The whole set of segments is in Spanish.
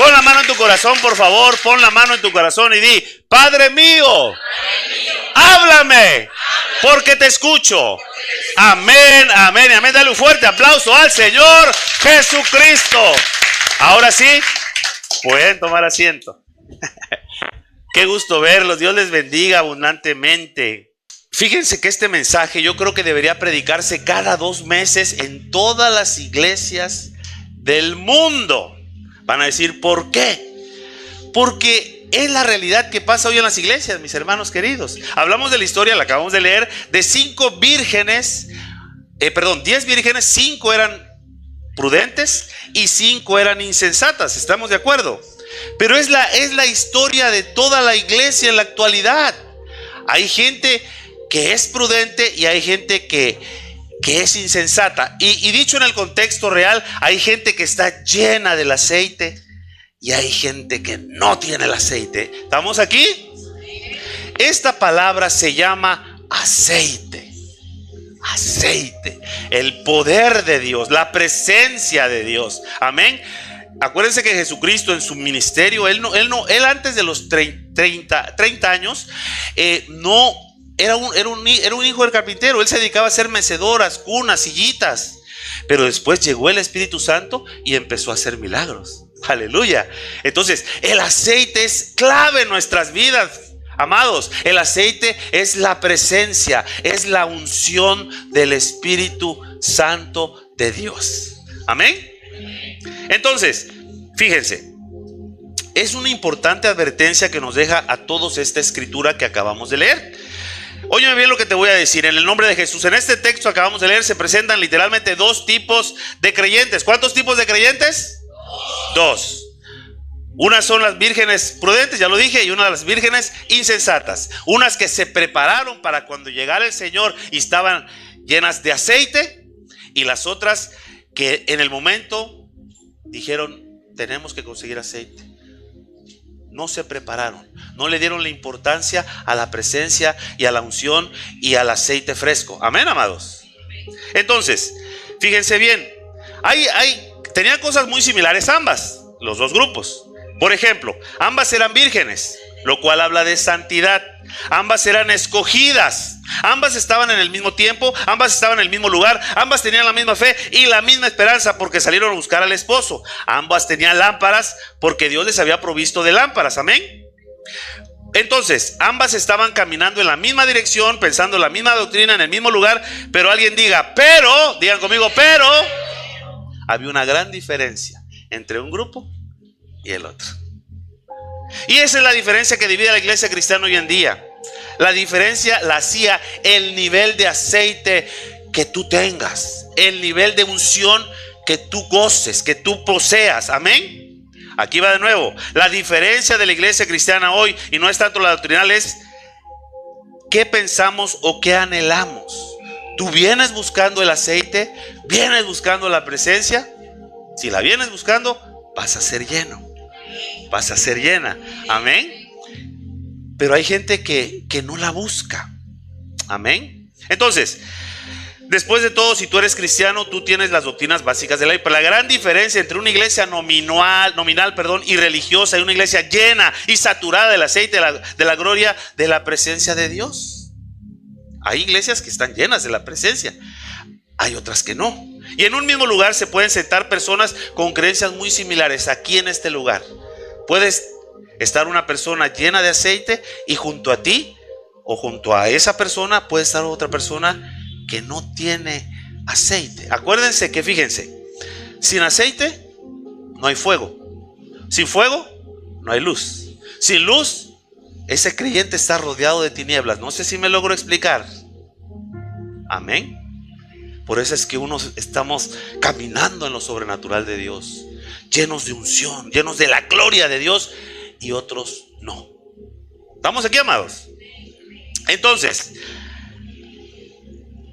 Pon la mano en tu corazón, por favor. Pon la mano en tu corazón y di: Padre mío, háblame, porque te escucho. Amén, amén, amén. Dale un fuerte aplauso al Señor Jesucristo. Ahora sí, pueden tomar asiento. Qué gusto verlos. Dios les bendiga abundantemente. Fíjense que este mensaje yo creo que debería predicarse cada 2 meses en todas las iglesias del mundo. Van a decir, ¿por qué? Porque es la realidad que pasa hoy en las iglesias, mis hermanos queridos. Hablamos de la historia, la acabamos de leer, de 10 vírgenes, 5 eran prudentes y 5 eran insensatas. ¿Estamos de acuerdo? Pero es la historia de toda la iglesia en la actualidad. Hay gente que es prudente y hay gente que es insensata. Y dicho en el contexto real, hay gente que está llena del aceite y hay gente que no tiene el aceite. ¿Estamos aquí? Esta palabra se llama aceite. Aceite, el poder de Dios, la presencia de Dios. Amén. Acuérdense que Jesucristo en su ministerio, él antes de los 30 años, no era un hijo del carpintero. Él se dedicaba a hacer mecedoras, cunas, sillitas. Pero después llegó el Espíritu Santo y empezó a hacer milagros. Aleluya. Entonces, el aceite es clave en nuestras vidas. Amados, el aceite es la presencia, es la unción del Espíritu Santo de Dios. Amén. Entonces, fíjense, es una importante advertencia que nos deja a todos esta escritura que acabamos de leer. Óyeme bien lo que te voy a decir en el nombre de Jesús. En este texto que acabamos de leer se presentan literalmente 2 tipos de creyentes. ¿Cuántos tipos de creyentes? 2. Unas son las vírgenes prudentes, ya lo dije, y una de las vírgenes insensatas. Unas que se prepararon para cuando llegara el Señor y estaban llenas de aceite, y las otras que en el momento dijeron, tenemos que conseguir aceite. No se prepararon, no le dieron la importancia a la presencia y a la unción y al aceite fresco. Amén, amados. Entonces, fíjense bien, tenían cosas muy similares ambas, los 2 grupos. Por ejemplo, ambas eran vírgenes, lo cual habla de santidad. Ambas eran escogidas. Ambas estaban en el mismo tiempo, ambas estaban en el mismo lugar, ambas tenían la misma fe y la misma esperanza porque salieron a buscar al esposo. Ambas tenían lámparas porque Dios les había provisto de lámparas. Amén. Entonces, ambas estaban caminando en la misma dirección, pensando en la misma doctrina, en el mismo lugar. Pero alguien diga, digan conmigo, pero había una gran diferencia entre un grupo y el otro. Y esa es la diferencia que divide a la iglesia cristiana hoy en día. La diferencia la hacía el nivel de aceite que tú tengas, el nivel de unción que tú goces, que tú poseas. Amén. Aquí va de nuevo. La diferencia de la iglesia cristiana hoy, y no es tanto la doctrinal, es qué pensamos o qué anhelamos. ¿Tú vienes buscando el aceite? ¿Vienes buscando la presencia? Si la vienes buscando, vas a ser lleno. Vas a ser llena. Amén. Pero hay gente que no la busca. Amén. Entonces, después de todo, si tú eres cristiano, tú tienes las doctrinas básicas de la ley. Pero la gran diferencia entre una iglesia nominal, y religiosa, y una iglesia llena y saturada del aceite de la gloria de la presencia de Dios. Hay iglesias que están llenas de la presencia, hay otras que no. Y en un mismo lugar se pueden sentar personas con creencias muy similares. Aquí en este lugar puedes estar una persona llena de aceite y junto a ti o junto a esa persona puede estar otra persona que no tiene aceite. Acuérdense que, fíjense, sin aceite no hay fuego. Sin fuego no hay luz. Sin luz, ese creyente está rodeado de tinieblas. No sé si me logro explicar. Amén. Por eso es que unos estamos caminando en lo sobrenatural de Dios, llenos de unción, llenos de la gloria de Dios, y otros no. ¿Estamos aquí, amados? Entonces,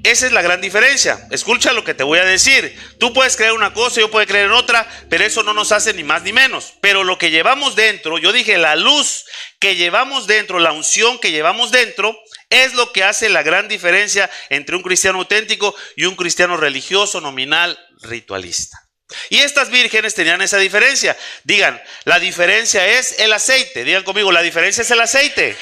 esa es la gran diferencia. Escucha lo que te voy a decir. Tú puedes creer una cosa, yo puedo creer en otra, pero eso no nos hace ni más ni menos. Pero lo que llevamos dentro, yo dije, la luz que llevamos dentro, la unción que llevamos dentro, es lo que hace la gran diferencia entre un cristiano auténtico y un cristiano religioso, nominal, ritualista. Y estas vírgenes tenían esa diferencia. Digan, la diferencia es el aceite. Digan conmigo, la diferencia es el aceite.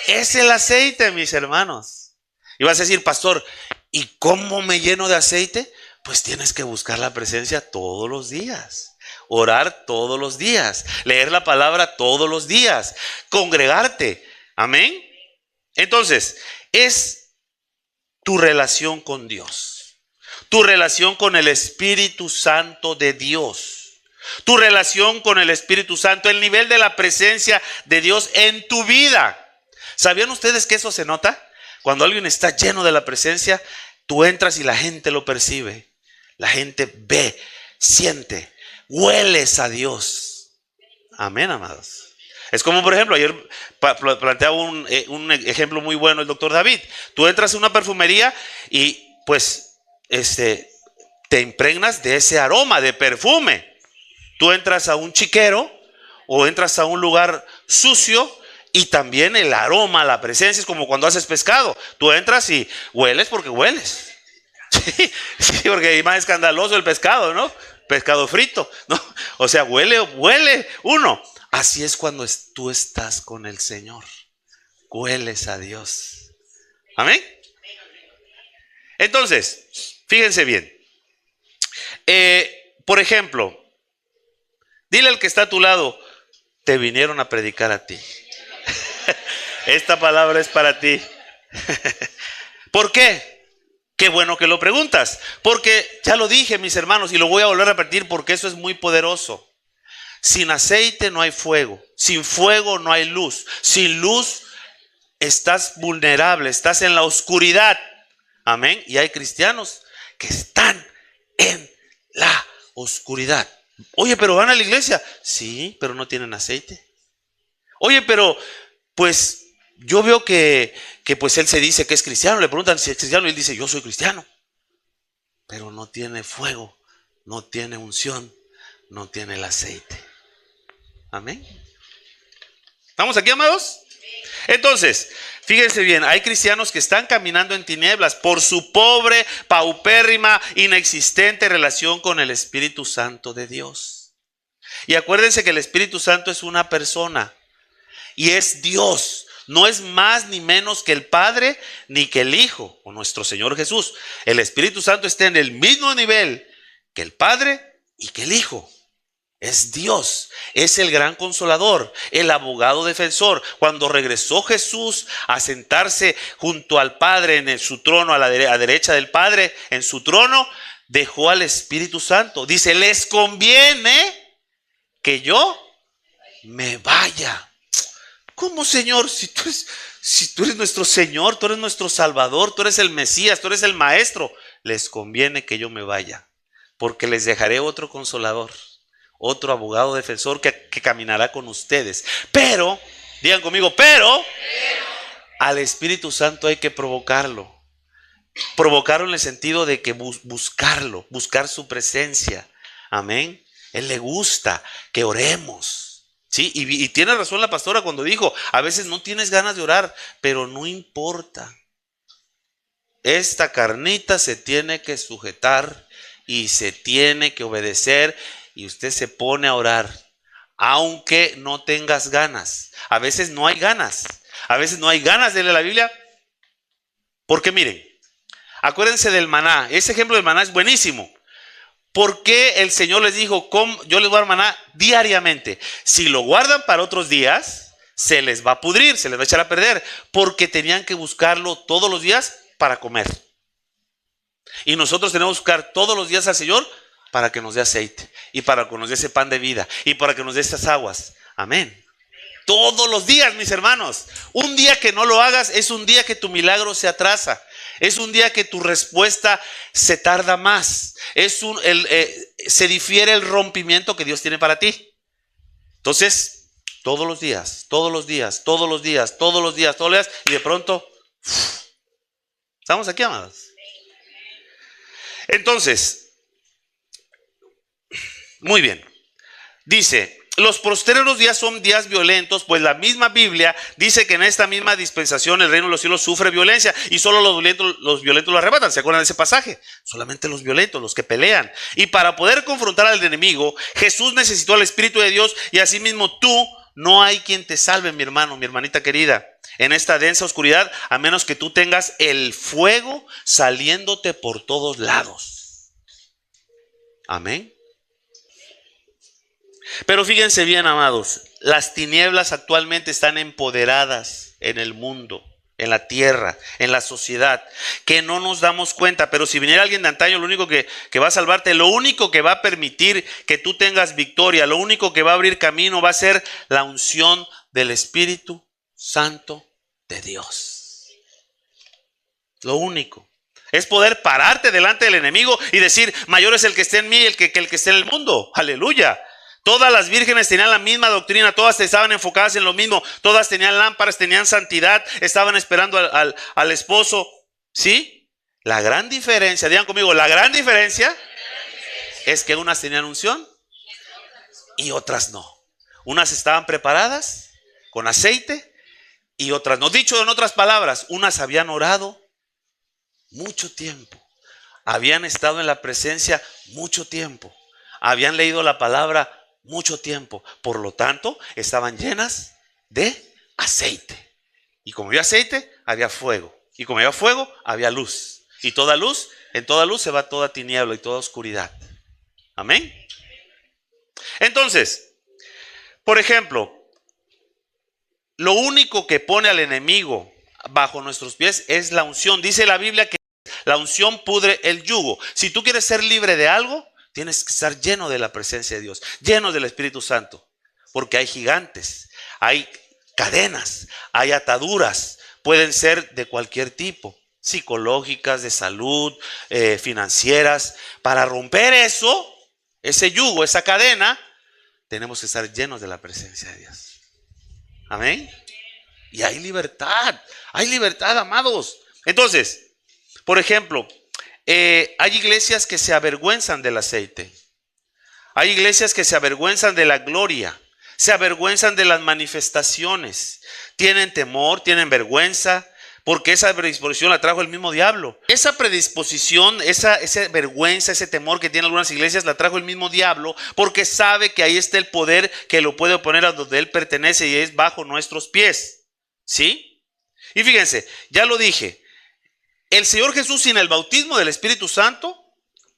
Es el aceite, mis hermanos. Y vas a decir, pastor, ¿y cómo me lleno de aceite? Pues tienes que buscar la presencia todos los días. Orar todos los días. Leer la palabra todos los días. Congregarte. Amén. Entonces, es tu relación con Dios. Tu relación con el Espíritu Santo de Dios. Tu relación con el Espíritu Santo. El nivel de la presencia de Dios en tu vida. ¿Sabían ustedes que eso se nota? Cuando alguien está lleno de la presencia, tú entras y la gente lo percibe. La gente ve, siente, hueles a Dios. Amén, amados. Es como, por ejemplo, ayer planteaba un ejemplo muy bueno el doctor David. Tú entras a una perfumería y pues te impregnas de ese aroma de perfume. Tú entras a un chiquero o entras a un lugar sucio y también el aroma, la presencia es como cuando haces pescado. Tú entras y hueles porque hueles. Sí, porque es más escandaloso el pescado, ¿no? Pescado frito, ¿no? O sea, huele uno. Así es cuando tú estás con el Señor. Hueles a Dios. Amén. Entonces, fíjense bien. Por ejemplo, dile al que está a tu lado, te vinieron a predicar a ti. Esta palabra es para ti. ¿Por qué? Qué bueno que lo preguntas. Porque ya lo dije, mis hermanos, y lo voy a volver a repetir porque eso es muy poderoso. Sin aceite no hay fuego. Sin fuego no hay luz. Sin luz estás vulnerable, estás en la oscuridad. Amén. Y hay cristianos que están en la oscuridad. Oye, pero van a la iglesia. Sí, pero no tienen aceite. Oye, pero pues yo veo que pues él se dice que es cristiano. Le preguntan si es cristiano y él dice, yo soy cristiano. Pero no tiene fuego, no tiene unción, no tiene el aceite. Amén. ¿Estamos aquí, amados? Entonces, fíjense bien, hay cristianos que están caminando en tinieblas por su pobre, paupérrima, inexistente relación con el Espíritu Santo de Dios. Y acuérdense que el Espíritu Santo es una persona y es Dios. No es más ni menos que el Padre ni que el Hijo o nuestro Señor Jesús. El Espíritu Santo está en el mismo nivel que el Padre y que el Hijo. Es Dios, es el gran consolador, el abogado defensor. Cuando regresó Jesús a sentarse junto al Padre en su trono, a derecha del Padre, en su trono, dejó al Espíritu Santo. Dice, les conviene que yo me vaya. ¿Cómo, Señor? Si tú eres nuestro Señor, tú eres nuestro Salvador, tú eres el Mesías, tú eres el Maestro. Les conviene que yo me vaya, porque les dejaré otro consolador, otro abogado defensor que caminará con ustedes. Pero, digan conmigo, pero al Espíritu Santo hay que provocarlo. Provocarlo en el sentido de que buscarlo, buscar su presencia. Amén. Él le gusta que oremos. Sí, y tiene razón la pastora cuando dijo, a veces no tienes ganas de orar, pero no importa. Esta carnita se tiene que sujetar y se tiene que obedecer y usted se pone a orar, aunque no tengas ganas. A veces no hay ganas. A veces no hay ganas de leer la Biblia. Porque miren, acuérdense del maná. Ese ejemplo del maná es buenísimo. ¿Por qué el Señor les dijo, yo les voy a dar maná diariamente? Si lo guardan para otros días, se les va a pudrir, se les va a echar a perder, porque tenían que buscarlo todos los días para comer. Y nosotros tenemos que buscar todos los días al Señor para que nos dé aceite, y para que nos dé ese pan de vida, y para que nos dé estas aguas. Amén. Todos los días, mis hermanos. Un día que no lo hagas es un día que tu milagro se atrasa. Es un día que tu respuesta se tarda más. Se difiere el rompimiento que Dios tiene para ti. Entonces, todos los días, todos los días, todos los días, todos los días, todos los días, y de pronto, ¿estamos aquí, amados? Entonces, muy bien. Dice, los postreros días son días violentos, pues la misma Biblia dice que en esta misma dispensación el reino de los cielos sufre violencia y solo los violentos lo arrebatan. ¿Se acuerdan de ese pasaje? Solamente los violentos, los que pelean. Y para poder confrontar al enemigo, Jesús necesitó al Espíritu de Dios y asimismo tú, no hay quien te salve, mi hermano, mi hermanita querida, en esta densa oscuridad, a menos que tú tengas el fuego saliéndote por todos lados. Amén. Pero fíjense bien, amados, las tinieblas actualmente están empoderadas en el mundo, en la tierra, en la sociedad, que no nos damos cuenta. Pero si viniera alguien de antaño, lo único que va a salvarte, lo único que va a permitir que tú tengas victoria, lo único que va a abrir camino va a ser la unción del Espíritu Santo de Dios. Lo único es poder pararte delante del enemigo y decir: mayor es el que esté en mí que el que esté en el mundo. Aleluya. Todas las vírgenes tenían la misma doctrina, todas estaban enfocadas en lo mismo, todas tenían lámparas, tenían santidad, estaban esperando al esposo. ¿Sí? La gran diferencia, digan conmigo, la gran diferencia es que unas tenían unción y otras no. Unas estaban preparadas con aceite y otras no. Dicho en otras palabras, unas habían orado mucho tiempo, habían estado en la presencia mucho tiempo, habían leído la palabra mucho tiempo, por lo tanto estaban llenas de aceite. Y como había aceite, había fuego. Y como había fuego, había luz. Y en toda luz se va toda tiniebla y toda oscuridad. Amén. Entonces, por ejemplo, lo único que pone al enemigo bajo nuestros pies es la unción. Dice la Biblia que la unción pudre el yugo. Si tú quieres ser libre de algo, tienes que estar lleno de la presencia de Dios, lleno del Espíritu Santo, porque hay gigantes, hay cadenas, hay ataduras, pueden ser de cualquier tipo, psicológicas, de salud, financieras. Para romper eso, ese yugo, esa cadena, tenemos que estar llenos de la presencia de Dios. Amén. Y hay libertad, amados. Entonces, por ejemplo, hay iglesias que se avergüenzan del aceite. Hay iglesias que se avergüenzan de la gloria. Se avergüenzan de las manifestaciones. Tienen temor, tienen vergüenza, porque esa predisposición la trajo el mismo diablo. Esa predisposición, esa vergüenza, ese temor que tienen algunas iglesias la trajo el mismo diablo, porque sabe que ahí está el poder que lo puede poner a donde él pertenece y es bajo nuestros pies. ¿Sí? Y fíjense, ya lo dije. El Señor Jesús, sin el bautismo del Espíritu Santo,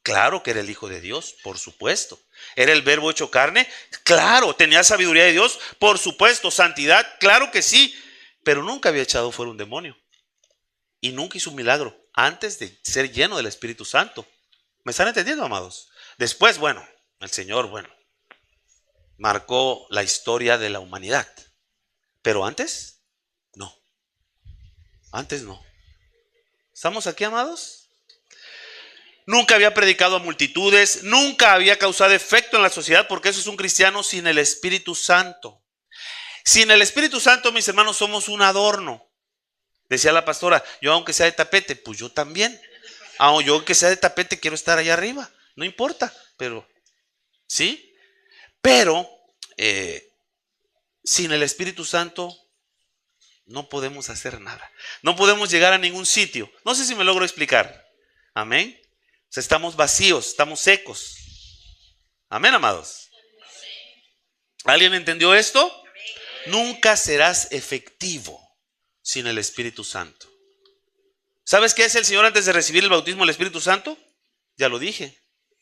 claro que era el Hijo de Dios, por supuesto. Era el Verbo hecho carne, claro. Tenía sabiduría de Dios, por supuesto. Santidad, claro que sí. Pero nunca había echado fuera un demonio. Y nunca hizo un milagro antes de ser lleno del Espíritu Santo. ¿Me están entendiendo, amados? Después, el Señor, marcó la historia de la humanidad. Pero antes, no. Antes no. ¿Estamos aquí, amados? Nunca había predicado a multitudes, nunca había causado efecto en la sociedad, porque eso es un cristiano sin el Espíritu Santo. Sin el Espíritu Santo, mis hermanos, somos un adorno. Decía la pastora: yo aunque sea de tapete, pues yo también. Yo aunque sea de tapete quiero estar allá arriba, no importa, pero ¿sí? Pero sin el Espíritu Santo no podemos hacer nada. No podemos llegar a ningún sitio. No sé si me logro explicar. Amén. O sea, estamos vacíos, estamos secos. Amén, amados. ¿Alguien entendió esto? Nunca serás efectivo sin el Espíritu Santo. ¿Sabes qué es el Señor antes de recibir el bautismo del Espíritu Santo? Ya lo dije.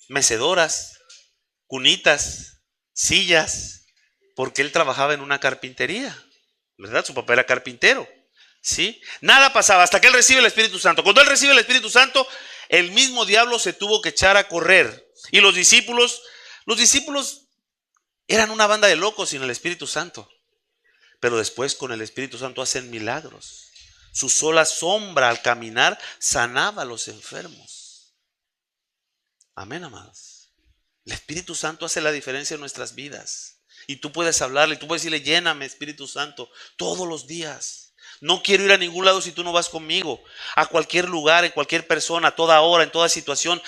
Mecedoras, cunitas, sillas, porque Él trabajaba en una carpintería. ¿Verdad? Su papá era carpintero. ¿Sí? Nada pasaba hasta que Él recibe el Espíritu Santo. Cuando Él recibe el Espíritu Santo, el mismo diablo se tuvo que echar a correr. Y los discípulos eran una banda de locos sin el Espíritu Santo. Pero después con el Espíritu Santo hacen milagros. Su sola sombra al caminar sanaba a los enfermos. Amén, amados. El Espíritu Santo hace la diferencia en nuestras vidas. Y tú puedes hablarle, tú puedes decirle: lléname, Espíritu Santo, todos los días. No quiero ir a ningún lado si tú no vas conmigo. A cualquier lugar, en cualquier persona, a toda hora, en toda situación.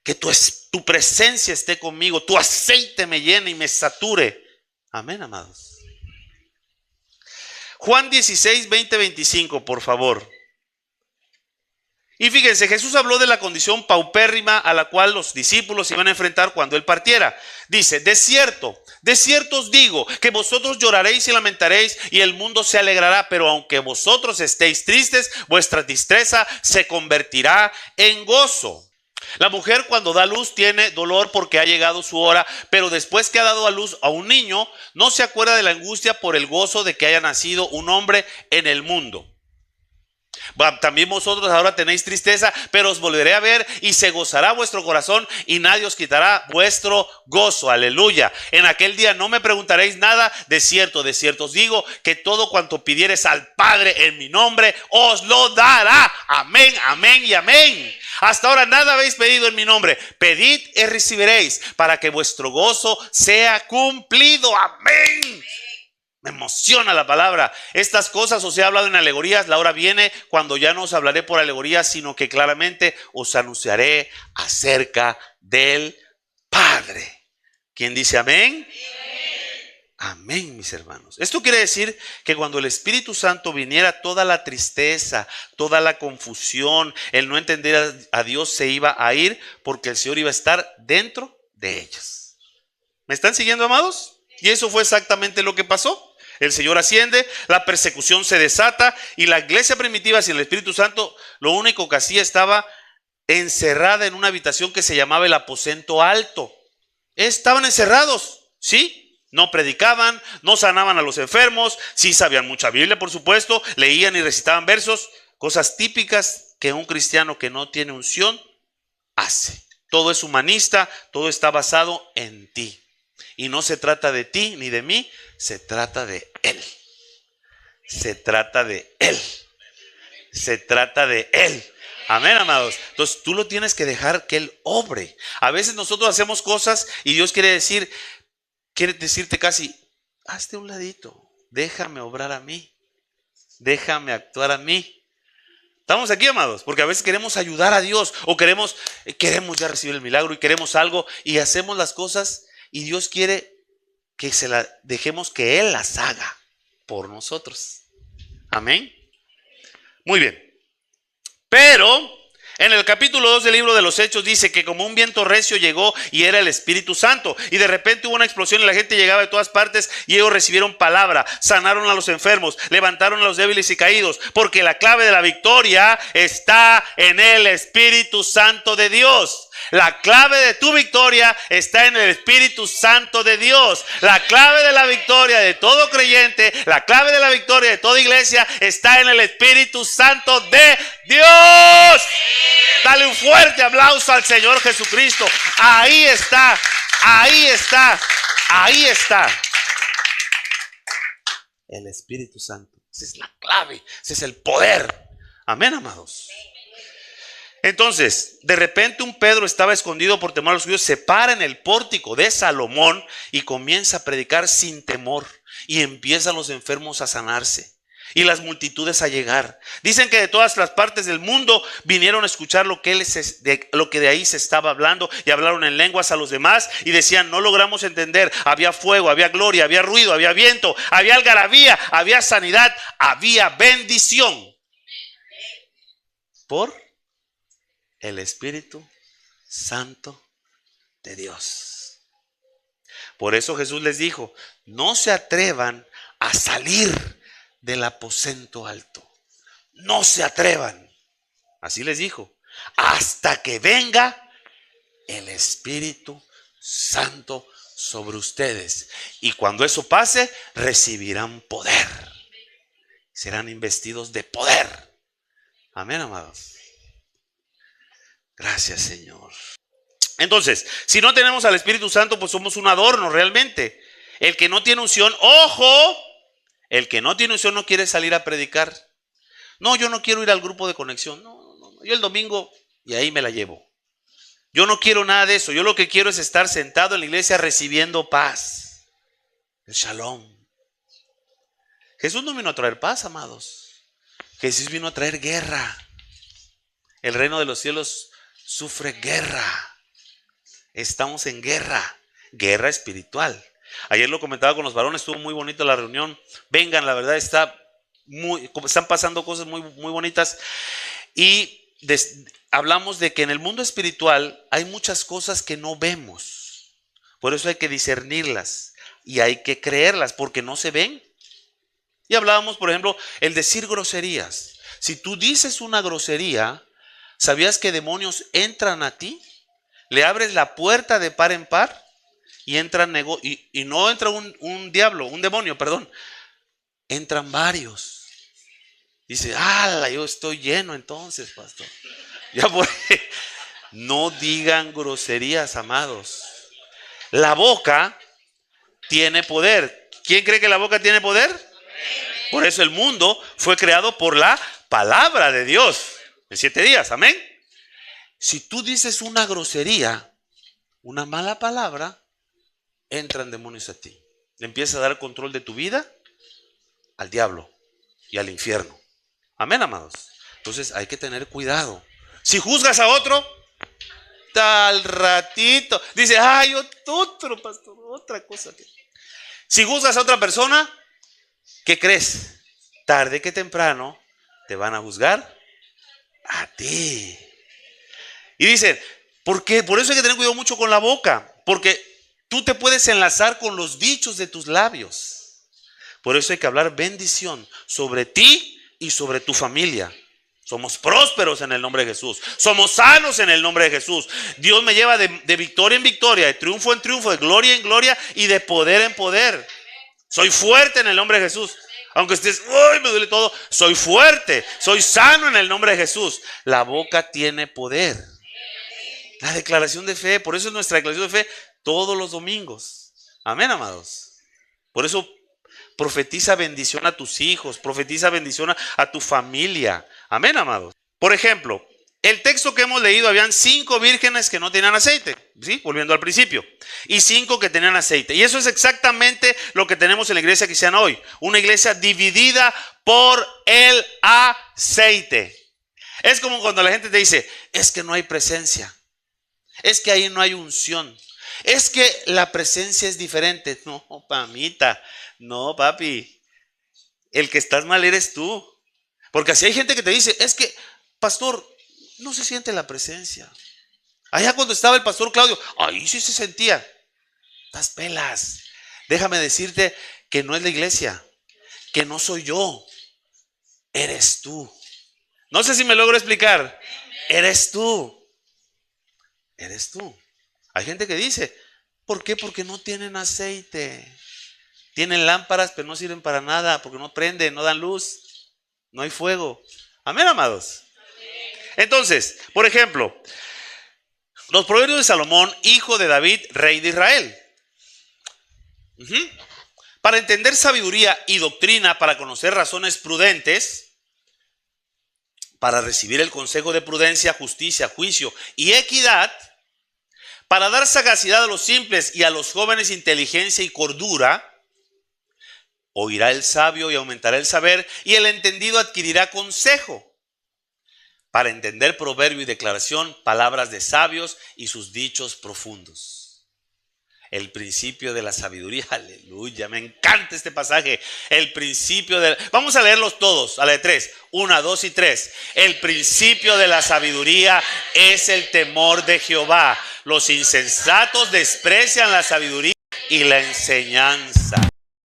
Que tu presencia esté conmigo, tu aceite me llene y me sature. Amén, amados. Juan 16, 20, 25, por favor. Y fíjense, Jesús habló de la condición paupérrima a la cual los discípulos iban a enfrentar cuando Él partiera. Dice, de cierto os digo, que vosotros lloraréis y lamentaréis y el mundo se alegrará, pero aunque vosotros estéis tristes, vuestra tristeza se convertirá en gozo. La mujer cuando da luz tiene dolor porque ha llegado su hora, pero después que ha dado a luz a un niño, no se acuerda de la angustia por el gozo de que haya nacido un hombre en el mundo. También vosotros ahora tenéis tristeza, pero os volveré a ver y se gozará vuestro corazón y nadie os quitará vuestro gozo. Aleluya. En aquel día no me preguntaréis nada. De cierto os digo que todo cuanto pidiereis al Padre en mi nombre os lo dará. Amén, amén y amén. Hasta ahora nada habéis pedido en mi nombre. Pedid y recibiréis para que vuestro gozo sea cumplido. Amén. Me emociona la palabra. Estas cosas os he hablado en alegorías. La hora viene cuando ya no os hablaré por alegorías, sino que claramente os anunciaré acerca del Padre. ¿Quién dice amén? Amén, mis hermanos. Esto quiere decir que cuando el Espíritu Santo viniera, toda la tristeza, toda la confusión, el no entender a Dios se iba a ir, porque el Señor iba a estar dentro de ellos. ¿Me están siguiendo, amados? Y eso fue exactamente lo que pasó. El Señor asciende, la persecución se desata y la iglesia primitiva sin el Espíritu Santo, lo único que hacía, estaba encerrada en una habitación que se llamaba el aposento alto. Estaban encerrados, ¿sí? No predicaban, no sanaban a los enfermos, sí sabían mucha Biblia, por supuesto, leían y recitaban versos, cosas típicas que un cristiano que no tiene unción hace. Todo es humanista, todo está basado en ti. Y no se trata de ti ni de mí, se trata de Él. Se trata de Él. Se trata de Él. Amén, amados. Entonces tú lo tienes que dejar que Él obre. A veces nosotros hacemos cosas y Dios quiere decirte casi, hazte un ladito, déjame obrar a mí, déjame actuar a mí. Estamos aquí, amados, porque a veces queremos ayudar a Dios o queremos ya recibir el milagro y queremos algo y hacemos las cosas. Y Dios quiere que se la dejemos que Él las haga por nosotros. Amén. Muy bien. Pero en el capítulo 2 del libro de los Hechos dice que como un viento recio llegó y era el Espíritu Santo. Y de repente hubo una explosión y la gente llegaba de todas partes y ellos recibieron palabra, sanaron a los enfermos, levantaron a los débiles y caídos. Porque la clave de la victoria está en el Espíritu Santo de Dios. La clave de tu victoria está en el Espíritu Santo de Dios. La clave de la victoria de todo creyente, la clave de la victoria de toda iglesia está en el Espíritu Santo de Dios. Dale un fuerte aplauso al Señor Jesucristo. Ahí está, ahí está, ahí está. El Espíritu Santo. Esa es la clave, ese es el poder. Amén, amados. Entonces, de repente un Pedro estaba escondido por temor a los judíos, se para en el pórtico de Salomón y comienza a predicar sin temor. Y empiezan los enfermos a sanarse y las multitudes a llegar. Dicen que de todas las partes del mundo vinieron a escuchar lo que de ahí se estaba hablando y hablaron en lenguas a los demás y decían, no logramos entender. Había fuego, había gloria, había ruido, había viento, había algarabía, había sanidad, había bendición. Por el Espíritu Santo de Dios. Por eso Jesús les dijo, no se atrevan a salir del aposento alto. No se atrevan. Así les dijo. Hasta que venga el Espíritu Santo sobre ustedes. Y cuando eso pase, recibirán poder. Serán investidos de poder. Amén, amados. Gracias, Señor. Entonces, si no tenemos al Espíritu Santo, pues somos un adorno realmente. El que no tiene unción, ojo, el que no tiene unción no quiere salir a predicar. No, yo no quiero ir al grupo de conexión. No. Yo el domingo y ahí me la llevo. Yo no quiero nada de eso. Yo lo que quiero es estar sentado en la iglesia recibiendo paz. El shalom. Jesús no vino a traer paz, amados. Jesús vino a traer guerra. El reino de los cielos sufre guerra. Estamos en guerra. Guerra espiritual. Ayer lo comentaba con los varones, estuvo muy bonita la reunión. Vengan, la verdad están pasando cosas muy, muy bonitas. Y hablamos de que en el mundo espiritual hay muchas cosas que no vemos. Por eso hay que discernirlas y hay que creerlas porque no se ven. Y hablábamos, por ejemplo, el decir groserías. Si tú dices una grosería, ¿sabías que demonios entran a ti? Le abres la puerta de par en par y entran y no entra un demonio, perdón. Entran varios. Dice, ¡ala! Yo estoy lleno entonces, pastor. Ya no digan groserías, amados. La boca tiene poder. ¿Quién cree que la boca tiene poder? Por eso el mundo fue creado por la palabra de Dios en 7 días. Amén. Si tú dices una grosería, una mala palabra, entran demonios a ti. Le empieza a dar control de tu vida al diablo y al infierno. Amén, amados. Entonces hay que tener cuidado. Si juzgas a otro, tal ratito dice, ay, otro pastor, otra cosa. Si juzgas a otra persona, ¿qué crees? Tarde que temprano te van a juzgar a ti. Y dicen, ¿por qué? Por eso hay que tener cuidado mucho con la boca, porque tú te puedes enlazar con los dichos de tus labios. Por eso hay que hablar bendición sobre ti y sobre tu familia. Somos prósperos en el nombre de Jesús. Somos sanos en el nombre de Jesús. Dios me lleva de victoria en victoria, de triunfo en triunfo, de gloria en gloria y de poder en poder. Soy fuerte en el nombre de Jesús. Aunque estés, ¡uy! Me duele todo. Soy fuerte, soy sano en el nombre de Jesús. La boca tiene poder. La declaración de fe, por eso es nuestra declaración de fe todos los domingos. Amén, amados. Por eso profetiza bendición a tus hijos, profetiza bendición a tu familia. Amén, amados. Por ejemplo, el texto que hemos leído, habían 5 vírgenes que no tenían aceite, ¿sí? Volviendo al principio, y 5 que tenían aceite. Y eso es exactamente lo que tenemos en la iglesia cristiana hoy. Una iglesia dividida por el aceite. Es como cuando la gente te dice, es que no hay presencia. Es que ahí no hay unción. Es que la presencia es diferente. No, mamita. No, papi. El que estás mal eres tú. Porque así hay gente que te dice, es que, pastor, no se siente la presencia. Allá cuando estaba el pastor Claudio, ahí sí se sentía. Estás pelas. Déjame decirte que no es la iglesia. Que no soy yo. Eres tú. No sé si me logro explicar. Eres tú. Eres tú. Hay gente que dice, ¿por qué? Porque no tienen aceite. Tienen lámparas, pero no sirven para nada, porque no prenden, no dan luz, no hay fuego. Amén, amados. Entonces, por ejemplo, los proverbios de Salomón, hijo de David, rey de Israel. Para entender sabiduría y doctrina, para conocer razones prudentes, para recibir el consejo de prudencia, justicia, juicio y equidad, para dar sagacidad a los simples y a los jóvenes inteligencia y cordura, oirá el sabio y aumentará el saber, y el entendido adquirirá consejo. Para entender proverbio y declaración, palabras de sabios y sus dichos profundos. El principio de la sabiduría, aleluya, me encanta este pasaje. El principio de... Vamos a leerlos todos, a la de 3. 1, 2 y 3. El principio de la sabiduría es el temor de Jehová. Los insensatos desprecian la sabiduría y la enseñanza.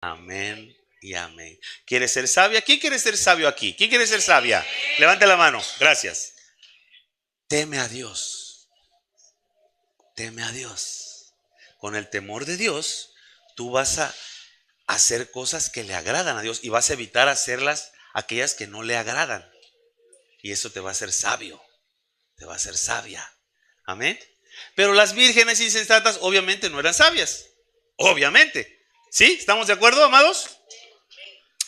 Amén y amén. ¿Quieres ser sabia? ¿Quién quiere ser sabio aquí? ¿Quién quiere ser sabia? Levante la mano. Gracias. Teme a Dios. Teme a Dios. Con el temor de Dios, tú vas a hacer cosas que le agradan a Dios y vas a evitar hacerlas aquellas que no le agradan. Y eso te va a hacer sabio, te va a hacer sabia. Amén. Pero las vírgenes insensatas obviamente no eran sabias. Obviamente. ¿Sí? ¿Estamos de acuerdo, amados?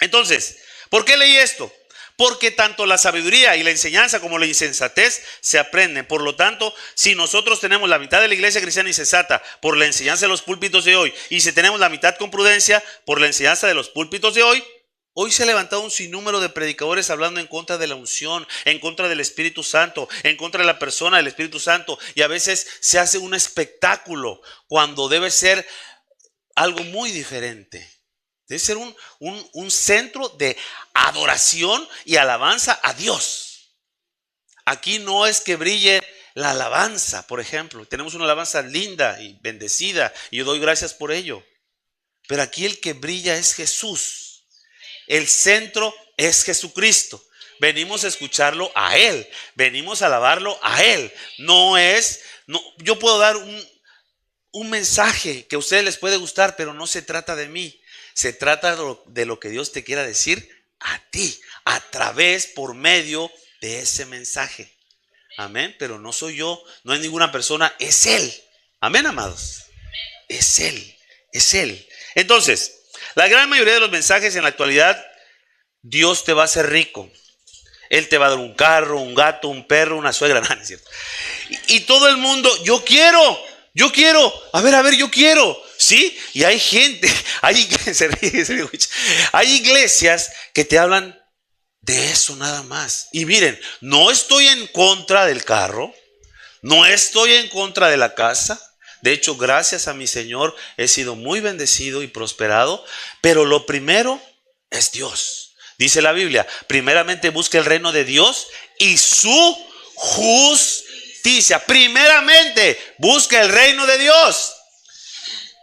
Entonces, ¿por qué leí esto? Porque tanto la sabiduría y la enseñanza como la insensatez se aprenden. Por lo tanto, si nosotros tenemos la mitad de la iglesia cristiana insensata por la enseñanza de los púlpitos de hoy, y si tenemos la mitad con prudencia por la enseñanza de los púlpitos de hoy, hoy se ha levantado un sinnúmero de predicadores hablando en contra de la unción, en contra del Espíritu Santo, en contra de la persona del Espíritu Santo. Y a veces se hace un espectáculo cuando debe ser algo muy diferente. Debe ser un centro de adoración y alabanza a Dios. Aquí no es que brille la alabanza, por ejemplo. Tenemos una alabanza linda y bendecida y yo doy gracias por ello. Pero aquí el que brilla es Jesús. El centro es Jesucristo. Venimos a escucharlo a Él. Venimos a alabarlo a Él. Yo puedo dar un mensaje que a ustedes les puede gustar, pero no se trata de mí. Se trata de lo que Dios te quiera decir a ti, a través, por medio de ese mensaje. Amén, pero no soy yo, no es ninguna persona, es Él. Amén, amados. Es Él, es Él. Entonces, la gran mayoría de los mensajes en la actualidad, Dios te va a hacer rico. Él te va a dar un carro, un gato, un perro, una suegra, no, no es cierto. Y todo el mundo, yo quiero, a ver, yo quiero. ¿Sí? Y hay gente, hay iglesias que te hablan de eso nada más. Y miren, no estoy en contra del carro, no estoy en contra de la casa. De hecho, gracias a mi Señor he sido muy bendecido y prosperado. Pero lo primero es Dios. Dice la Biblia, primeramente busca el reino de Dios y su justicia. Primeramente busca el reino de Dios.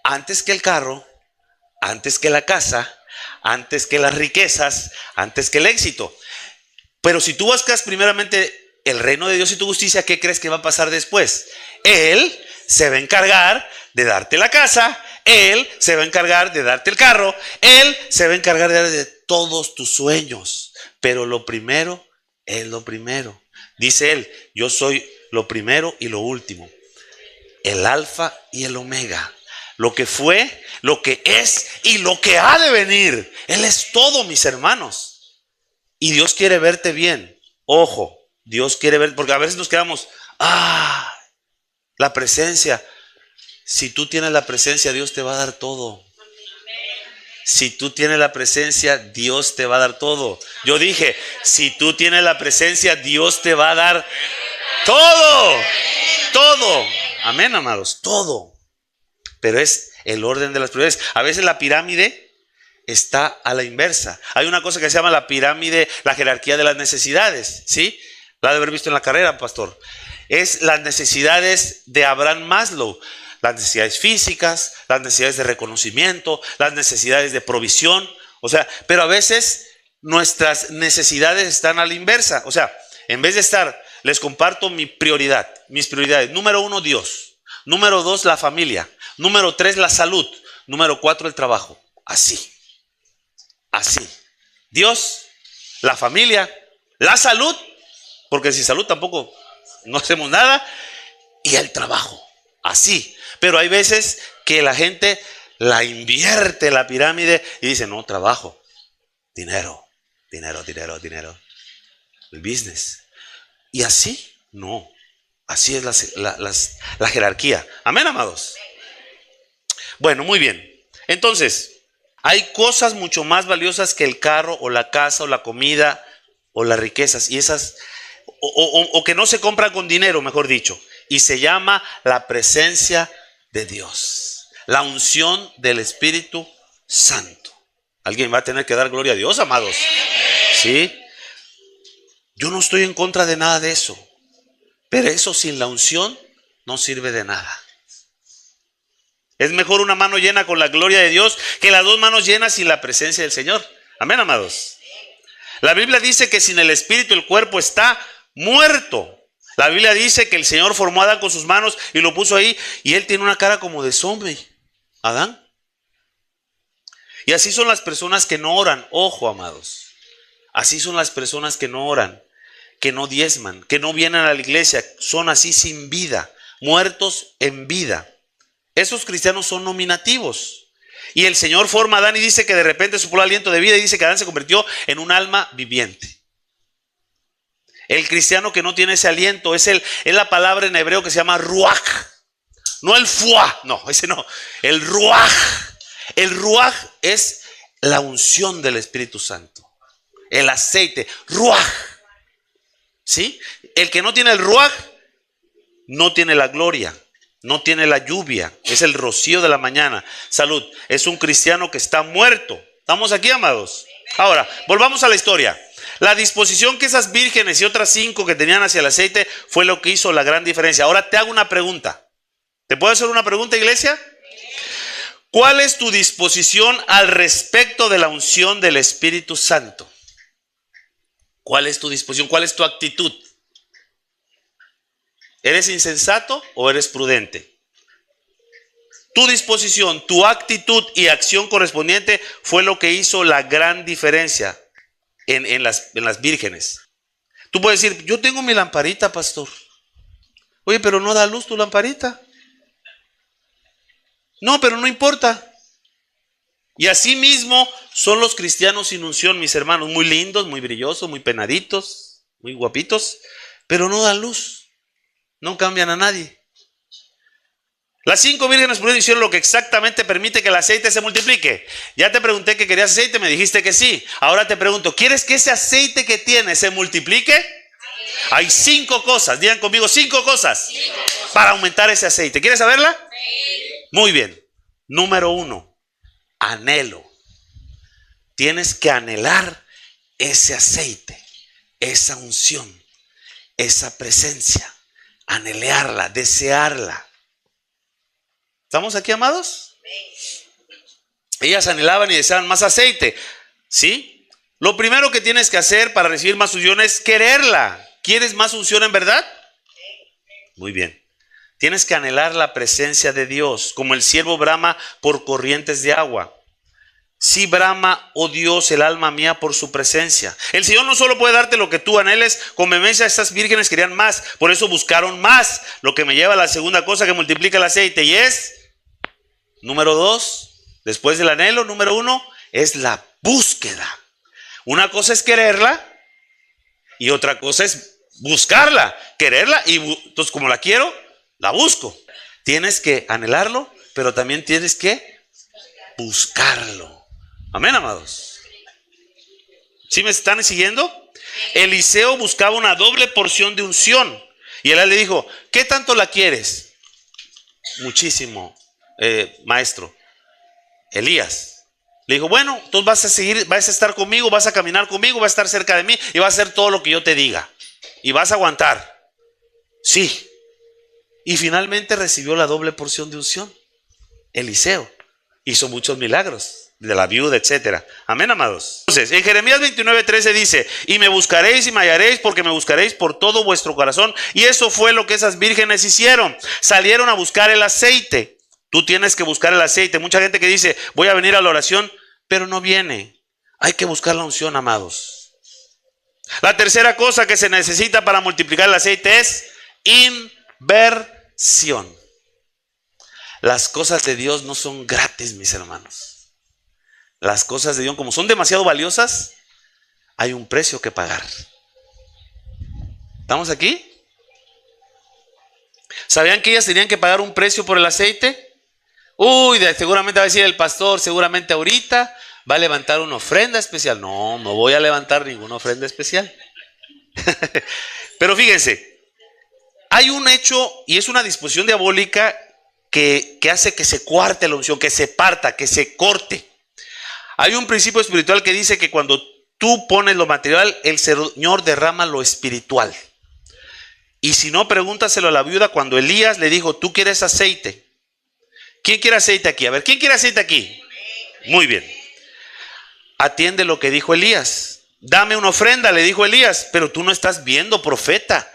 Antes que el carro, antes que la casa, antes que las riquezas, antes que el éxito. Pero si tú buscas primeramente el reino de Dios y tu justicia, ¿qué crees que va a pasar después? Él se va a encargar de darte la casa, Él se va a encargar de darte el carro, Él se va a encargar de todos tus sueños. Pero lo primero es lo primero. Dice Él, yo soy lo primero y lo último, el alfa y el omega. Lo que fue, lo que es y lo que ha de venir. Él es todo, mis hermanos. Y Dios quiere verte bien. Ojo, Dios quiere ver, porque a veces nos quedamos, la presencia. Si tú tienes la presencia, Dios te va a dar todo. Si tú tienes la presencia, Dios te va a dar todo. Yo dije, si tú tienes la presencia, Dios te va a dar todo. Todo. Amén, amados, todo. Pero es el orden de las prioridades. A veces la pirámide está a la inversa. Hay una cosa que se llama la pirámide, la jerarquía de las necesidades, ¿sí? La de haber visto en la carrera, pastor. Es las necesidades de Abraham Maslow. Las necesidades físicas, las necesidades de reconocimiento, las necesidades de provisión. O sea, pero a veces nuestras necesidades están a la inversa. O sea, en vez de estar, les comparto mis prioridades. Número 1, Dios. Número 2, la familia. Número 3, la salud. Número 4, el trabajo. Así. Dios, la familia, la salud, porque sin salud tampoco no hacemos nada, y el trabajo. Así. Pero hay veces que la gente la invierte la pirámide y dice, no, trabajo, dinero. El business. Y así, no. Así es la jerarquía. Amén, amados. Bueno, muy bien. Entonces, hay cosas mucho más valiosas que el carro o la casa o la comida o las riquezas. Y esas, o que no se compran con dinero, mejor dicho. Y se llama la presencia de Dios. La unción del Espíritu Santo. Alguien va a tener que dar gloria a Dios, amados. ¿Sí? Yo no estoy en contra de nada de eso. Pero eso sin la unción no sirve de nada. Es mejor una mano llena con la gloria de Dios que las dos manos llenas sin la presencia del Señor. Amén, amados. La Biblia dice que sin el Espíritu el cuerpo está muerto. La Biblia dice que el Señor formó a Adán con sus manos y lo puso ahí. Y él tiene una cara como de zombie. Adán. Y así son las personas que no oran. Ojo, amados. Así son las personas que no oran, que no diezman, que no vienen a la iglesia. Son así sin vida, muertos en vida. Esos cristianos son nominativos. Y el Señor forma a Adán y dice que de repente sopló el aliento de vida y dice que Adán se convirtió en un alma viviente. El cristiano que no tiene ese aliento es la palabra en hebreo que se llama ruach. No el fuá, no, ese no. El ruach. El ruach es la unción del Espíritu Santo. El aceite, ruach. ¿Sí? El que no tiene el ruach no tiene la gloria. no tiene la lluvia, es el rocío de la mañana. Salud, es un cristiano que está muerto. ¿Estamos aquí, amados? Ahora, volvamos a la historia. La disposición que esas vírgenes y otras 5 que tenían hacia el aceite fue lo que hizo la gran diferencia. Ahora te hago una pregunta. ¿Te puedo hacer una pregunta, iglesia? ¿Cuál es tu disposición al respecto de la unción del Espíritu Santo? ¿Cuál es tu disposición? ¿Cuál es tu actitud? ¿Eres insensato o eres prudente? Tu disposición, tu actitud y acción correspondiente fue lo que hizo la gran diferencia en las vírgenes. Tú puedes decir, yo tengo mi lamparita, pastor. Oye, pero no da luz tu lamparita. No, pero no importa. Y así mismo son los cristianos sin unción, mis hermanos, muy lindos, muy brillosos, muy penaditos, muy guapitos, pero no dan luz, no cambian a nadie. Las 5 vírgenes prudentes hicieron lo que exactamente permite que el aceite se multiplique. Ya te pregunté que querías aceite, me dijiste que sí. Ahora te pregunto, ¿quieres que ese aceite que tienes se multiplique? Hay 5 cosas, digan conmigo 5 cosas para aumentar ese aceite. ¿Quieres saberla? Muy bien. Número 1, anhelo. Tienes que anhelar ese aceite, esa unción, esa presencia. Anhelarla, desearla. ¿Estamos aquí, amados? Ellas anhelaban y deseaban más aceite. ¿Sí? Lo primero que tienes que hacer para recibir más unción es quererla. ¿Quieres más unción en verdad? Muy bien. Tienes que anhelar la presencia de Dios, como el ciervo brama por corrientes de agua. Sí brama, oh Dios, el alma mía por su presencia. El Señor no solo puede darte lo que tú anheles. Con vehemencia estas vírgenes querían más, por eso buscaron más. Lo que me lleva a la segunda cosa que multiplica el aceite, y es, número 2, después del anhelo, número 1, es la búsqueda. Una cosa es quererla y otra cosa es buscarla. Quererla y entonces como la quiero, la busco. Tienes que anhelarlo, pero también tienes que buscarlo. Amén, amados. ¿Sí me están siguiendo? Eliseo buscaba una doble porción de unción. Y él le dijo, ¿qué tanto la quieres? Muchísimo, maestro. Elías le dijo, bueno, tú vas a estar conmigo, vas a caminar conmigo, vas a estar cerca de mí y vas a hacer todo lo que yo te diga. Y vas a aguantar. Sí. Y finalmente recibió la doble porción de unción. Eliseo hizo muchos milagros. De la viuda, etcétera. Amén, amados. Entonces, en Jeremías 29:13 dice, y me buscaréis y me hallaréis, porque me buscaréis por todo vuestro corazón. Y eso fue lo que esas vírgenes hicieron. Salieron a buscar el aceite. Tú tienes que buscar el aceite. Mucha gente que dice, voy a venir a la oración, pero no viene. Hay que buscar la unción, amados. La tercera cosa que se necesita para multiplicar el aceite es inversión. Las cosas de Dios no son gratis, mis hermanos. Las cosas de Dios, como son demasiado valiosas, hay un precio que pagar. ¿Estamos aquí? ¿Sabían que ellas tenían que pagar un precio por el aceite? Uy, seguramente va a decir el pastor, seguramente ahorita va a levantar una ofrenda especial. No, no voy a levantar ninguna ofrenda especial. Pero fíjense, hay un hecho y es una disposición diabólica que hace que se cuarte la unción, que se parta, que se corte. Hay un principio espiritual que dice que cuando tú pones lo material, el Señor derrama lo espiritual. Y si no, pregúntaselo a la viuda cuando Elías le dijo, ¿tú quieres aceite? ¿Quién quiere aceite aquí? A ver, ¿quién quiere aceite aquí? Muy bien. Atiende lo que dijo Elías. Dame una ofrenda, le dijo Elías, pero tú no estás viendo, profeta,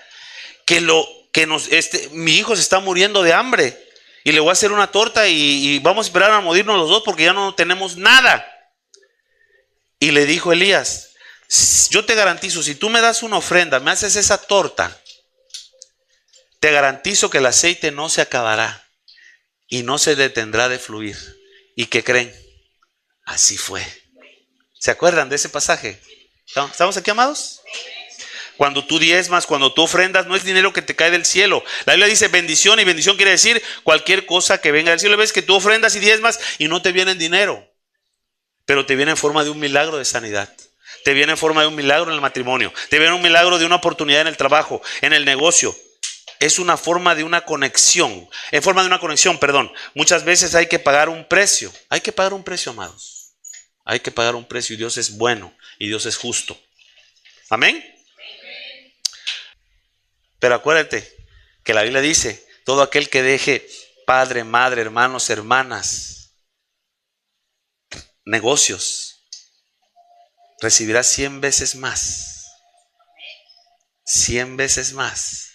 mi hijo se está muriendo de hambre y le voy a hacer una torta y vamos a esperar a morirnos los dos porque ya no tenemos nada. Y le dijo Elías, yo te garantizo, si tú me das una ofrenda, me haces esa torta, te garantizo que el aceite no se acabará y no se detendrá de fluir. ¿Y qué creen? Así fue. ¿Se acuerdan de ese pasaje? ¿Estamos aquí, amados? Cuando tú diezmas, cuando tú ofrendas, no es dinero que te cae del cielo. La Biblia dice bendición, y bendición quiere decir cualquier cosa que venga del cielo. Ves que tú ofrendas y diezmas y no te viene en dinero, pero te viene en forma de un milagro de sanidad. Te viene en forma de un milagro en el matrimonio. Te viene un milagro de una oportunidad en el trabajo, en el negocio. es una forma de una conexión. En forma de una conexión, perdón. Muchas veces hay que pagar un precio. Hay que pagar un precio, amados. Hay que pagar un precio y Dios es bueno y Dios es justo. Amén. Pero acuérdate que la Biblia dice, todo aquel que deje padre, madre, hermanos, hermanas, negocios, recibirá 100 veces más. 100 veces más.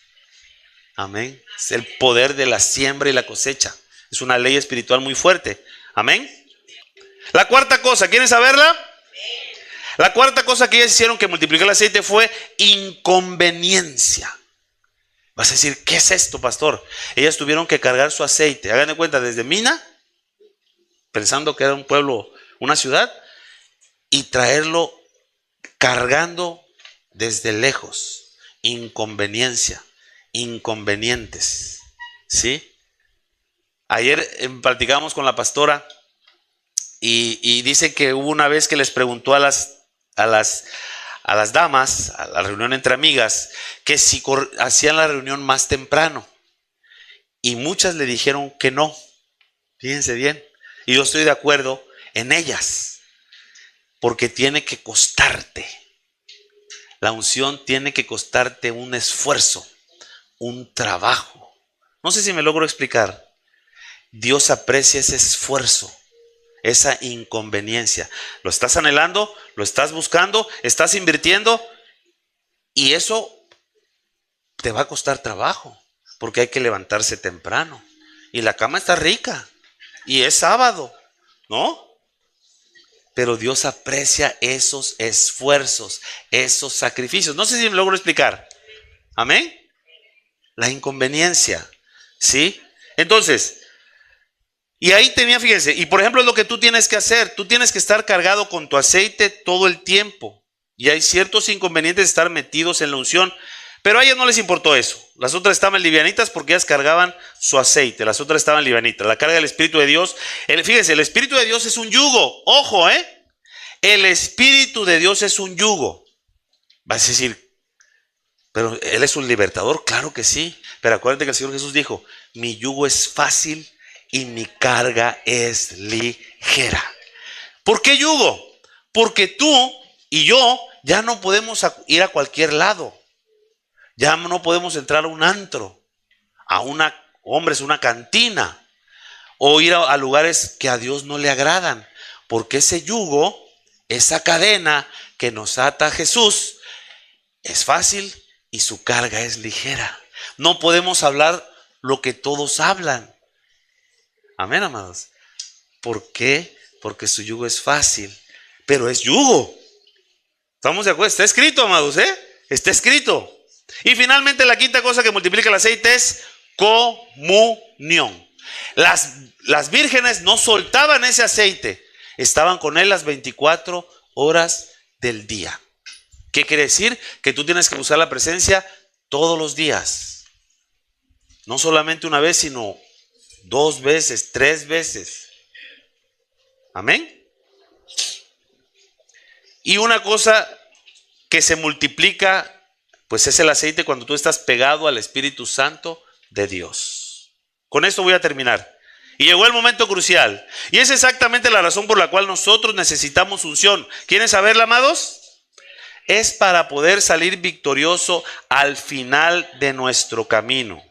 Amén. Es el poder de la siembra y la cosecha. Es una ley espiritual muy fuerte. Amén. La cuarta cosa, ¿quieren saberla? La cuarta cosa que ellas hicieron que multiplicó el aceite fue inconveniencia. Vas a decir, ¿qué es esto, pastor? Ellas tuvieron que cargar su aceite. Hagan de cuenta, desde Mina, pensando que era un pueblo, una ciudad, y traerlo cargando desde lejos. Inconveniencia, inconvenientes. ¿Sí? Ayer platicábamos con la pastora y dice que hubo una vez que les preguntó a las damas, a la reunión entre amigas, que si hacían la reunión más temprano. Y muchas le dijeron que no. Fíjense bien. Y yo estoy de acuerdo en ellas. Porque tiene que costarte. La unción tiene que costarte un esfuerzo, un trabajo. No sé si me logro explicar. Dios aprecia ese esfuerzo, esa inconveniencia. Lo estás anhelando, lo estás buscando, estás invirtiendo y eso te va a costar trabajo porque hay que levantarse temprano y la cama está rica y es sábado, ¿no? Pero Dios aprecia esos esfuerzos, esos sacrificios. No sé si me logro explicar. Amén. La inconveniencia, ¿sí? Entonces, y ahí tenía, fíjense, y por ejemplo es lo que tú tienes que hacer. Tú tienes que estar cargado con tu aceite todo el tiempo. Y hay ciertos inconvenientes de estar metidos en la unción. Pero a ellas no les importó eso. Las otras estaban livianitas porque ellas cargaban su aceite. Las otras estaban livianitas. La carga del Espíritu de Dios. Fíjense, el Espíritu de Dios es un yugo. Ojo, el Espíritu de Dios es un yugo. Vas a decir, pero Él es un libertador. Claro que sí. Pero acuérdate que el Señor Jesús dijo, mi yugo es fácil y mi carga es ligera. ¿Por qué yugo? Porque tú y yo ya no podemos ir a cualquier lado. Ya no podemos entrar a un antro, a una cantina, o ir a lugares que a Dios no le agradan. Porque ese yugo, esa cadena que nos ata a Jesús, es fácil y su carga es ligera. No podemos hablar lo que todos hablan. Amén, amados. ¿Por qué? Porque su yugo es fácil, pero es yugo. ¿Estamos de acuerdo? Está escrito, amados, Está escrito. Y finalmente la quinta cosa que multiplica el aceite es comunión. Las vírgenes no soltaban ese aceite. Estaban con él las 24 horas del día. ¿Qué quiere decir? Que tú tienes que usar la presencia todos los días. No solamente una vez, sino 2 veces, 3 veces. Amén. Y una cosa que se multiplica, pues es el aceite cuando tú estás pegado al Espíritu Santo de Dios. Con esto voy a terminar. Y llegó el momento crucial. Y es exactamente la razón por la cual nosotros necesitamos unción. ¿Quieren saberla, amados? Es para poder salir victorioso al final de nuestro camino.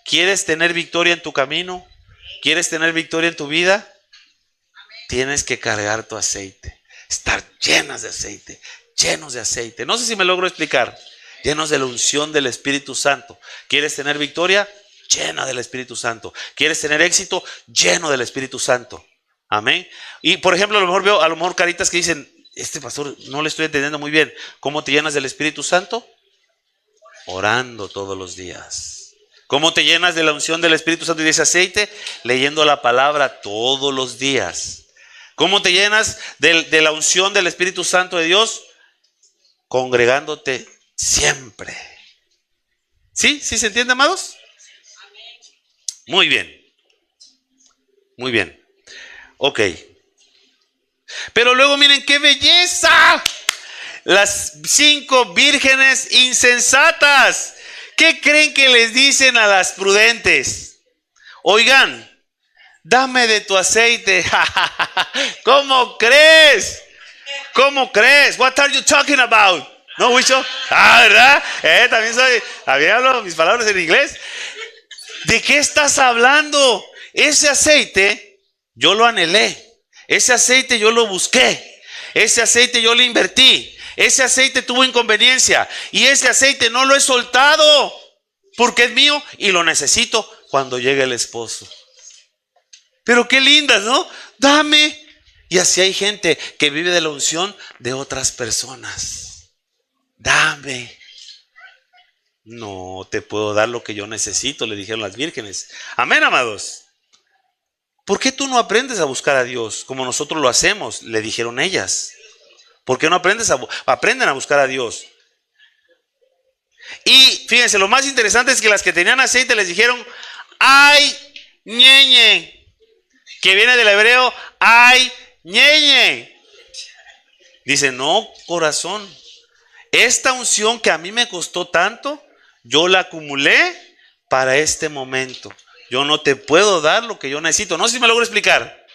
¿Quieres tener victoria en tu camino? ¿Quieres tener victoria en tu vida? Tienes que cargar tu aceite. Estar llenas de aceite. Llenos de aceite. No sé si me logro explicar. Llenos de la unción del Espíritu Santo. ¿Quieres tener victoria? Llena del Espíritu Santo. ¿Quieres tener éxito? Lleno del Espíritu Santo. Amén. Y por ejemplo, a lo mejor veo caritas que dicen, este pastor no le estoy entendiendo muy bien. ¿Cómo te llenas del Espíritu Santo? Orando todos los días. ¿Cómo te llenas de la unción del Espíritu Santo y de ese aceite? Leyendo la palabra todos los días. ¿Cómo te llenas de la unción del Espíritu Santo de Dios? Congregándote siempre. ¿Sí? ¿Sí se entiende, amados? Muy bien. Muy bien. Ok. Pero luego miren qué belleza. Las 5 vírgenes insensatas. ¿Qué creen que les dicen a las prudentes? Oigan, dame de tu aceite. ¿Cómo crees? ¿Cómo crees? What are you talking about? ¿No, Huicho? ¿Verdad? También hablo mis palabras en inglés. ¿De qué estás hablando? Ese aceite yo lo anhelé. Ese aceite yo lo busqué. Ese aceite yo le invertí. Ese aceite tuvo inconveniencia. Y ese aceite no lo he soltado porque es mío y lo necesito cuando llegue el esposo. Pero qué lindas, ¿no? Dame. Y así hay gente que vive de la unción de otras personas. Dame. No te puedo dar lo que yo necesito, le dijeron las vírgenes. Amén, amados. ¿Por qué tú no aprendes a buscar a Dios como nosotros lo hacemos? Le dijeron ellas. ¿Por qué no aprenden a buscar a Dios? Y fíjense, lo más interesante es que las que tenían aceite les dijeron, ay, ñeñe, que viene del hebreo, ay, ñeñe. Dice, no, corazón, esta unción que a mí me costó tanto, yo la acumulé para este momento. Yo no te puedo dar lo que yo necesito. No sé si me logro explicar.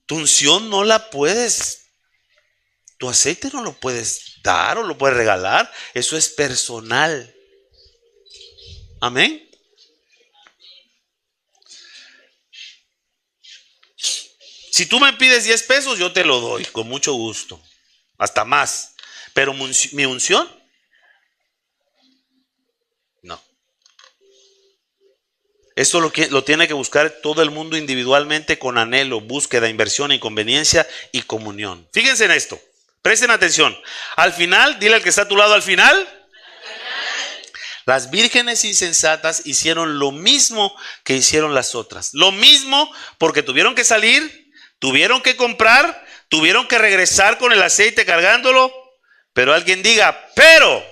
Tu unción no la puedes, tu aceite no lo puedes dar o lo puedes regalar. Eso es personal. Amén. Si tú me pides 10 pesos, yo te lo doy con mucho gusto. Hasta más. Pero mi unción, no. Esto lo tiene que buscar todo el mundo individualmente con anhelo, búsqueda, inversión, inconveniencia y comunión. Fíjense en esto. Presten atención. Al final, dile al que está a tu lado, al final. Las vírgenes insensatas hicieron lo mismo que hicieron las otras. Lo mismo porque tuvieron que salir, tuvieron que comprar, tuvieron que regresar con el aceite cargándolo. Pero alguien diga, pero.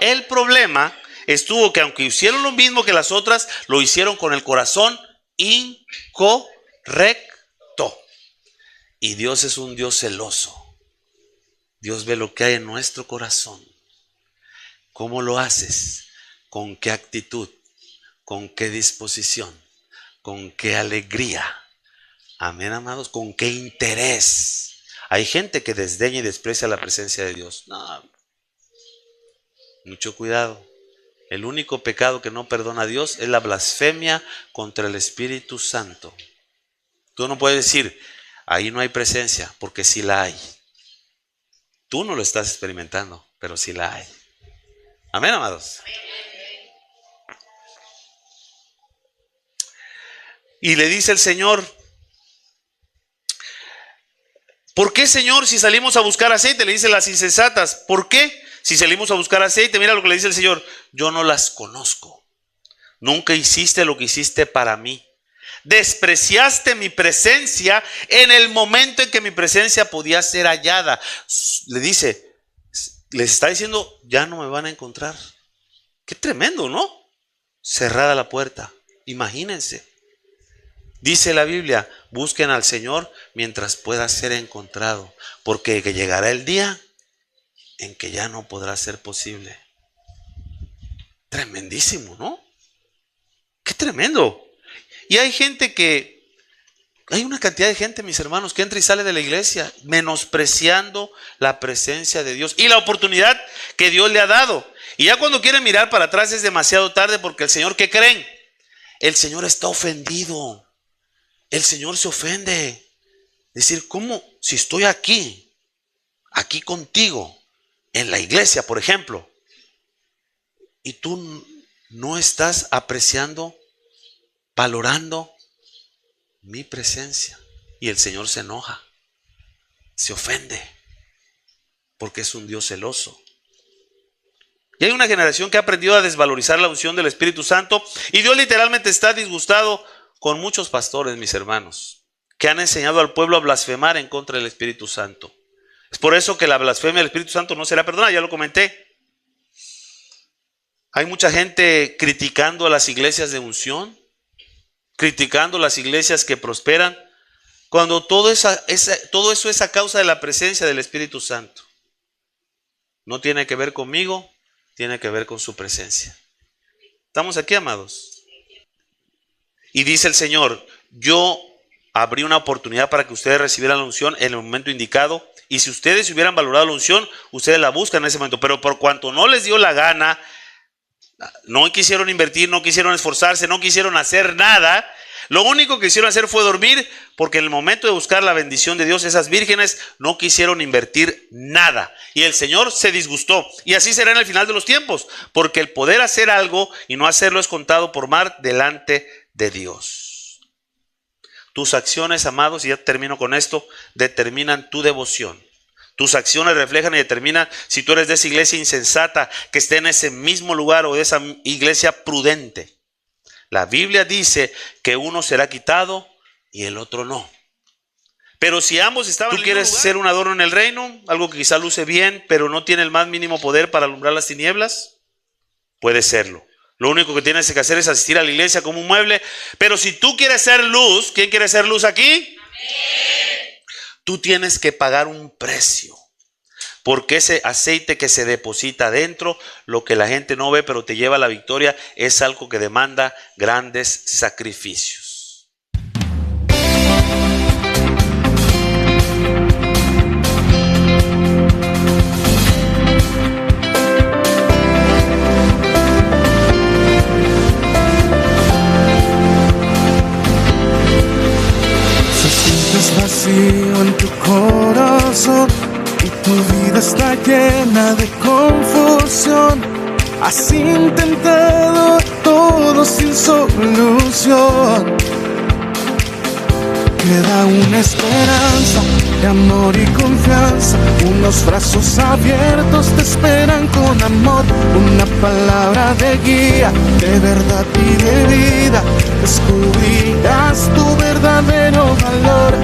El problema estuvo que aunque hicieron lo mismo que las otras, lo hicieron con el corazón incorrecto. Y Dios es un Dios celoso. Dios ve lo que hay en nuestro corazón. ¿Cómo lo haces? ¿Con qué actitud? ¿Con qué disposición? ¿Con qué alegría? Amén, amados. ¿Con qué interés? Hay gente que desdeña y desprecia la presencia de Dios. No. Mucho cuidado. El único pecado que no perdona a Dios es la blasfemia contra el Espíritu Santo. Tú no puedes decir, ahí no hay presencia, porque sí la hay. Tú no lo estás experimentando, pero sí la hay. Amén, amados. Y le dice el Señor, ¿por qué, Señor, si salimos a buscar aceite? Le dicen las insensatas, ¿por qué? Si salimos a buscar aceite, mira lo que le dice el Señor, yo no las conozco. Nunca hiciste lo que hiciste para mí. Despreciaste mi presencia en el momento en que mi presencia podía ser hallada. Le dice, les está diciendo, ya no me van a encontrar. Qué tremendo, ¿no? Cerrada la puerta. Imagínense. Dice la Biblia, busquen al Señor mientras pueda ser encontrado, porque llegará el día en que ya no podrá ser posible. Tremendísimo, ¿no? Qué tremendo. Y hay una cantidad de gente, mis hermanos, que entra y sale de la iglesia menospreciando la presencia de Dios y la oportunidad que Dios le ha dado. Y ya cuando quieren mirar para atrás es demasiado tarde, porque el Señor, ¿qué creen? El Señor está ofendido. El Señor se ofende. Es decir, ¿cómo si estoy aquí contigo, en la iglesia, por ejemplo, y tú no estás apreciando, valorando mi presencia? Y el Señor se enoja, se ofende, porque es un Dios celoso. Y hay una generación que ha aprendido a desvalorizar la unción del Espíritu Santo, y Dios literalmente está disgustado con muchos pastores, mis hermanos, que han enseñado al pueblo a blasfemar en contra del Espíritu Santo. Es por eso que la blasfemia del Espíritu Santo no será perdonada, ya lo comenté. Hay mucha gente criticando a las iglesias de unción, criticando las iglesias que prosperan, cuando todo eso es a causa de la presencia del Espíritu Santo. No tiene que ver conmigo, tiene que ver con su presencia. ¿Estamos aquí, amados? Y dice el Señor, yo abrí una oportunidad para que ustedes recibieran la unción en el momento indicado. Y si ustedes hubieran valorado la unción, ustedes la buscan en ese momento. Pero por cuanto no les dio la gana, no quisieron invertir, no quisieron esforzarse, no quisieron hacer nada, lo único que quisieron hacer fue dormir, porque en el momento de buscar la bendición de Dios, esas vírgenes no quisieron invertir nada. Y el Señor se disgustó. Y así será en el final de los tiempos, porque el poder hacer algo y no hacerlo es contado por mal delante de Dios. Tus acciones, amados, y ya termino con esto, determinan tu devoción. Tus acciones reflejan y determinan si tú eres de esa iglesia insensata que esté en ese mismo lugar o de esa iglesia prudente. La Biblia dice que uno será quitado y el otro no. Pero si ambos estaban en el mismo lugar, ¿tú quieres ser un adorno en el reino? Algo que quizá luce bien, pero no tiene el más mínimo poder para alumbrar las tinieblas. Puede serlo. Lo único que tienes que hacer es asistir a la iglesia como un mueble. Pero si tú quieres ser luz, ¿quién quiere ser luz aquí? Amén. Tú tienes que pagar un precio. Porque ese aceite que se deposita adentro, lo que la gente no ve pero te lleva a la victoria, es algo que demanda grandes sacrificios. Vacío en tu corazón y tu vida está llena de confusión. Has intentado todo sin solución. Queda una esperanza de amor y confianza. Unos brazos abiertos te esperan con amor. Una palabra de guía, de verdad y de vida. Descubrirás tu verdadero valor.